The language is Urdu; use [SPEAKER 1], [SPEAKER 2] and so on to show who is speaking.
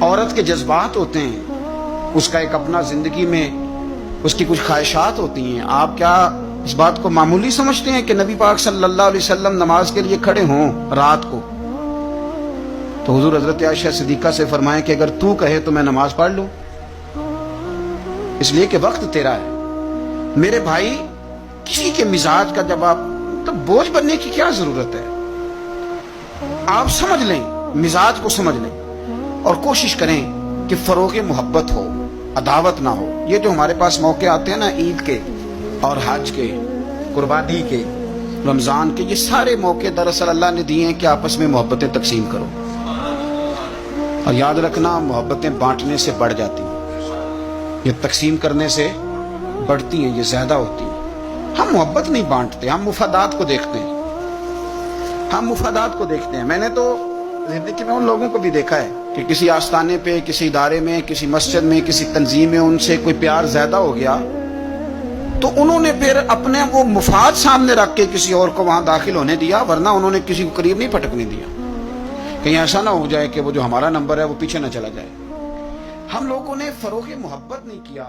[SPEAKER 1] عورت کے جذبات ہوتے ہیں، اس کا ایک اپنا زندگی میں اس کی کچھ خواہشات ہوتی ہیں. آپ کیا اس بات کو معمولی سمجھتے ہیں کہ نبی پاک صلی اللہ علیہ وسلم نماز کے لیے کھڑے ہوں رات کو تو حضور حضرت عائشہ صدیقہ سے فرمائیں کہ اگر تو کہے تو میں نماز پڑھ لوں، اس لیے کہ وقت تیرا ہے. میرے بھائی، کسی کے مزاج کا جب آپ تو بوجھ بننے کی کیا ضرورت ہے؟ آپ سمجھ لیں، مزاج کو سمجھ لیں اور کوشش کریں کہ فروغ محبت ہو، عداوت نہ ہو. یہ جو ہمارے پاس موقع آتے ہیں نا، عید کے اور حج کے، قربانی کے، رمضان کے، یہ سارے موقع دراصل اللہ نے دیے ہیں کہ آپس میں محبتیں تقسیم کرو. اور یاد رکھنا، محبتیں بانٹنے سے بڑھ جاتی ہیں، یہ تقسیم کرنے سے بڑھتی ہیں، یہ زیادہ ہوتی ہیں. ہم محبت نہیں بانٹتے، ہم مفادات کو دیکھتے ہیں. ہم مفادات کو دیکھتے ہیں. میں نے تو زندگی میں ان لوگوں کو بھی دیکھا ہے کہ کسی آستانے پہ، کسی ادارے میں، کسی مسجد میں، کسی تنظیم میں ان سے کوئی پیار زیادہ ہو گیا تو انہوں نے پھر اپنے وہ مفاد سامنے رکھ کے کسی اور کو وہاں داخل ہونے دیا، ورنہ انہوں نے کسی کو قریب نہیں پھٹکنے دیا. کہیں ایسا نہ ہو جائے کہ وہ جو ہمارا نمبر ہے وہ پیچھے نہ چلا جائے. ہم لوگوں نے فروغ محبت نہیں کیا.